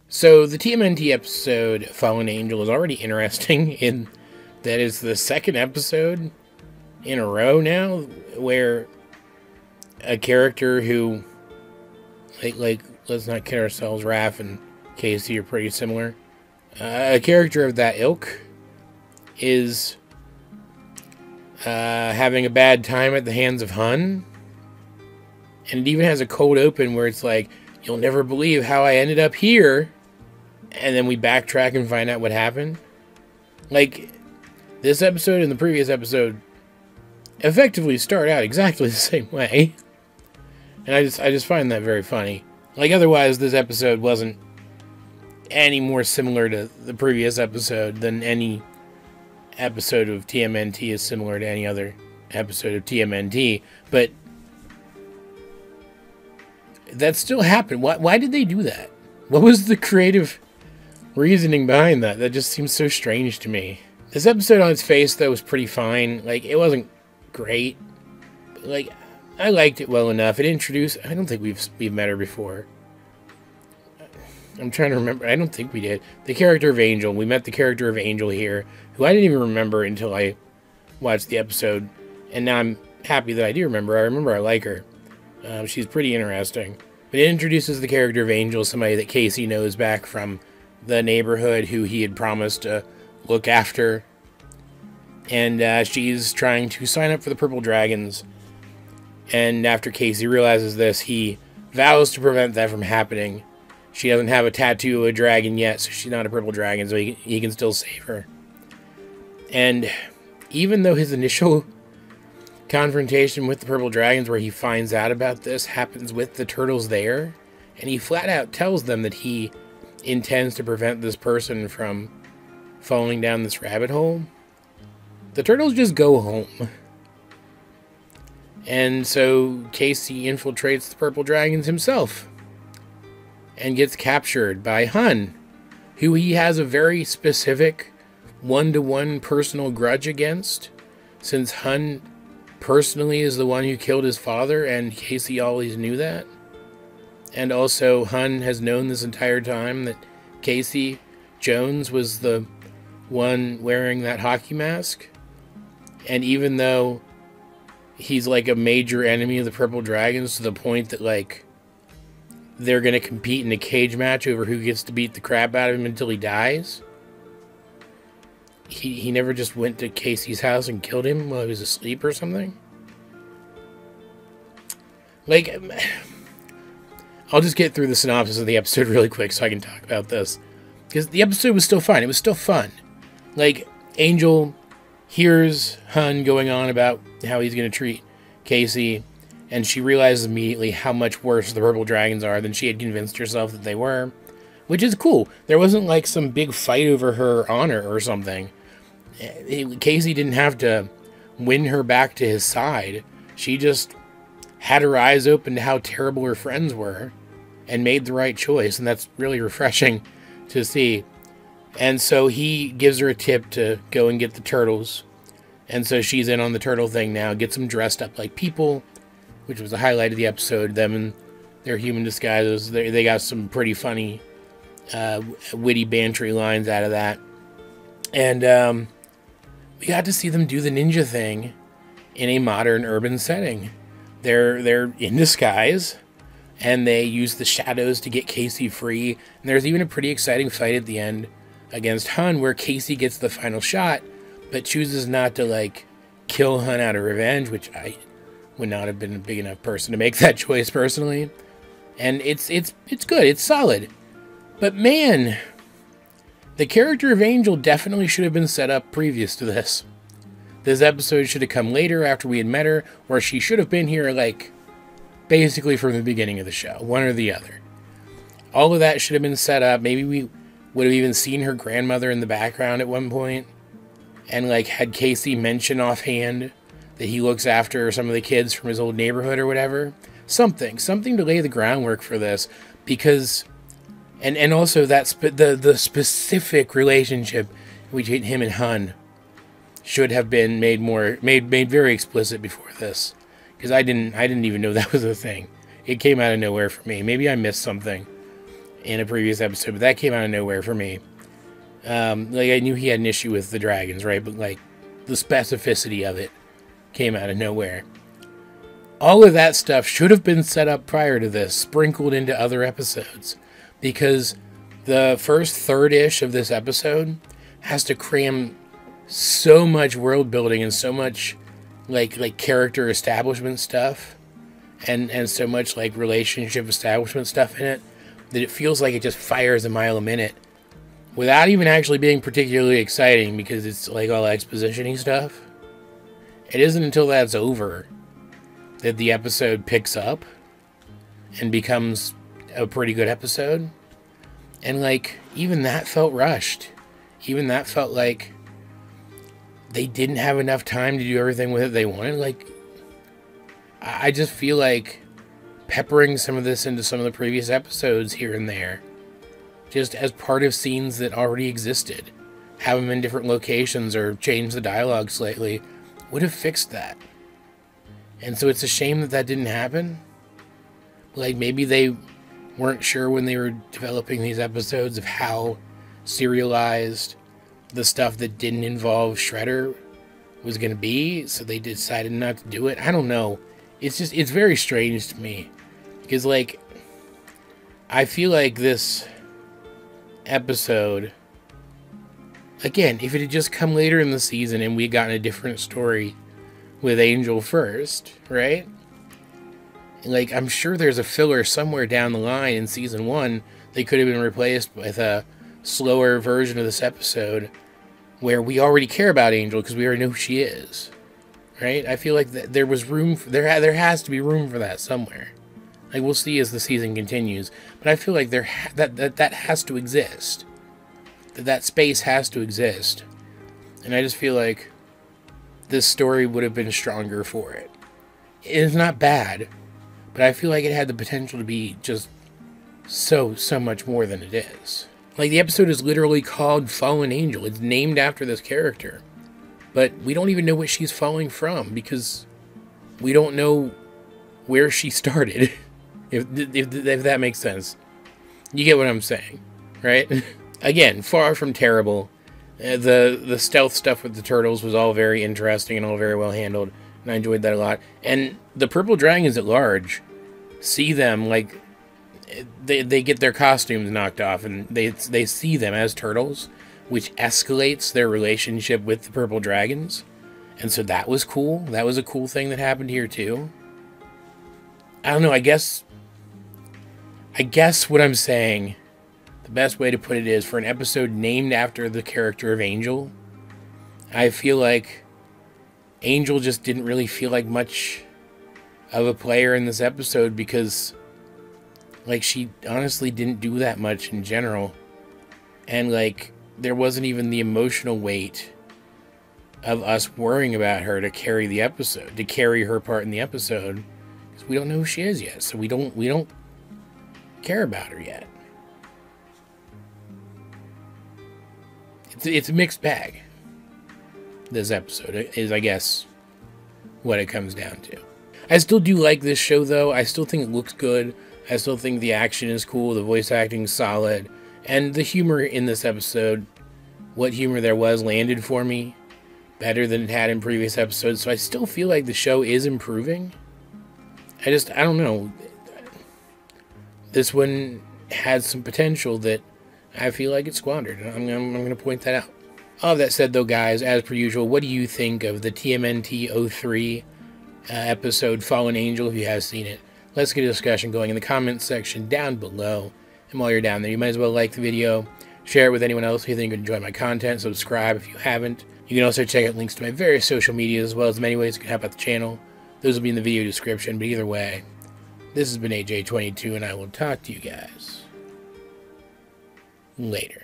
So the TMNT episode Fallen Angel is already interesting in that is the second episode in a row now where a character who like let's not kid ourselves, Raph and Casey are pretty similar. A character of that ilk is having a bad time at the hands of Hun. And it even has a cold open where it's like, you'll never believe how I ended up here. And then we backtrack and find out what happened. Like, this episode and the previous episode effectively start out exactly the same way. And I just find that very funny. Like, otherwise, this episode wasn't any more similar to the previous episode than any episode of TMNT is similar to any other episode of TMNT. But that still happened. Why did they do that? What was the creative reasoning behind that? That just seems so strange to me. This episode on its face, though, was pretty fine. Like, it wasn't great. But, like, I liked it well enough. It introduced... I don't think we've met her before. I'm trying to remember. I don't think we did. The character of Angel. We met the character of Angel here, who I didn't even remember until I watched the episode. And now I'm happy that I do remember. I remember I like her. She's pretty interesting. But it introduces the character of Angel, somebody that Casey knows back from the neighborhood who he had promised to look after. And she's trying to sign up for the Purple Dragons. And after Casey realizes this, he vows to prevent that from happening. She doesn't have a tattoo of a dragon yet, so she's not a purple dragon, so he can still save her. And even though his initial confrontation with the purple dragons, where he finds out about this, happens with the turtles there, and he flat out tells them that he intends to prevent this person from falling down this rabbit hole, the turtles just go home. And so Casey infiltrates the purple dragons himself and gets captured by Hun, who he has a very specific one-to-one personal grudge against, since Hun personally is the one who killed his father, and Casey always knew that. And also, Hun has known this entire time that Casey Jones was the one wearing that hockey mask. And even though he's like a major enemy of the Purple Dragons to the point that, like, they're going to compete in a cage match over who gets to beat the crap out of him until he dies, he never just went to Casey's house and killed him while he was asleep or something. Like, I'll just get through the synopsis of the episode really quick so I can talk about this. Because the episode was still fine. It was still fun. Like, Angel hears Hun going on about how he's going to treat Casey, and she realizes immediately how much worse the Purple Dragons are than she had convinced herself that they were. Which is cool. There wasn't like some big fight over her honor or something. Casey didn't have to win her back to his side. She just had her eyes open to how terrible her friends were and made the right choice, and that's really refreshing to see. And so he gives her a tip to go and get the turtles. And so she's in on the turtle thing now, gets them dressed up like people, which was the highlight of the episode. Them in their human disguises. They got some pretty funny, witty, bantery lines out of that. And we got to see them do the ninja thing in a modern urban setting. They're in disguise, and they use the shadows to get Casey free. And there's even a pretty exciting fight at the end against Hun, where Casey gets the final shot, but chooses not to, like, kill Hun out of revenge, which I would not have been a big enough person to make that choice personally. And it's good, it's solid. But man, the character of Angel definitely should have been set up previous to this. This episode should have come later after we had met her, or she should have been here, like, basically from the beginning of the show, one or the other. All of that should have been set up. Maybe we would have even seen her grandmother in the background at one point, and, like, had Casey mention offhand that he looks after some of the kids from his old neighborhood or whatever. Something to lay the groundwork for this, because, and also that the specific relationship between him and Hun should have been made very explicit before this, because I didn't even know that was a thing. It came out of nowhere for me. Maybe I missed something, in a previous episode, but that came out of nowhere for me. Like, I knew he had an issue with the dragons, right? But, like, the specificity of it came out of nowhere. All of that stuff should have been set up prior to this, sprinkled into other episodes. Because the first third-ish of this episode has to cram so much world building and so much, like character establishment stuff. And so much, like, relationship establishment stuff in it, that it feels like it just fires a mile a minute without even actually being particularly exciting, because it's like all exposition-y stuff. It isn't until that's over that the episode picks up and becomes a pretty good episode. And, like, even that felt rushed. Even that felt like they didn't have enough time to do everything with it they wanted. Like, I just feel like peppering some of this into some of the previous episodes here and there, just as part of scenes that already existed, have them in different locations or change the dialogue slightly, would have fixed that. And so it's a shame that that didn't happen. Like, maybe they weren't sure when they were developing these episodes of how serialized the stuff that didn't involve Shredder was going to be, so they decided not to do it. I don't know. It's just, it's very strange to me. Because, like, I feel like this episode, again, if it had just come later in the season and we had gotten a different story with Angel first, right? Like, I'm sure there's a filler somewhere down the line in season 1 that could have been replaced with a slower version of this episode where we already care about Angel because we already know who she is, right? I feel like there was room for, there has to be room for that somewhere. Like, we'll see as the season continues, but I feel like that has to exist. That space has to exist. And I just feel like this story would have been stronger for it. It's not bad, but I feel like it had the potential to be just so much more than it is. Like, the episode is literally called Fallen Angel. It's named after this character. But we don't even know what she's falling from, because we don't know where she started. if that makes sense. You get what I'm saying, right? Again, far from terrible. The stealth stuff with the turtles was all very interesting and all very well handled, and I enjoyed that a lot. And the purple dragons at large, see them, like, they get their costumes knocked off, and they see them as turtles, which escalates their relationship with the purple dragons. And so that was cool. That was a cool thing that happened here too. I don't know, I guess what I'm saying, the best way to put it is, for an episode named after the character of Angel, I feel like Angel just didn't really feel like much of a player in this episode, because, like, she honestly didn't do that much in general. And, like, there wasn't even the emotional weight of us worrying about her to carry the episode, to carry her part in the episode, because we don't know who she is yet, so we don't care about her yet. It's a mixed bag. This episode is, I guess, what it comes down to. I still do like this show, though. I still think it looks good. I still think the action is cool. The voice acting is solid. And the humor in this episode, what humor there was, landed for me better than it had in previous episodes. So I still feel like the show is improving. I don't know. This one had some potential that I feel like it squandered. I'm going to point that out. All that said, though, guys, as per usual, what do you think of the TMNT 03 episode Fallen Angel, if you have seen it? Let's get a discussion going in the comments section down below. And while you're down there, you might as well like the video, share it with anyone else who you think would enjoy my content, subscribe if you haven't. You can also check out links to my various social media, as well as many ways you can help out the channel. Those will be in the video description, but either way, this has been AJ22, and I will talk to you guys later.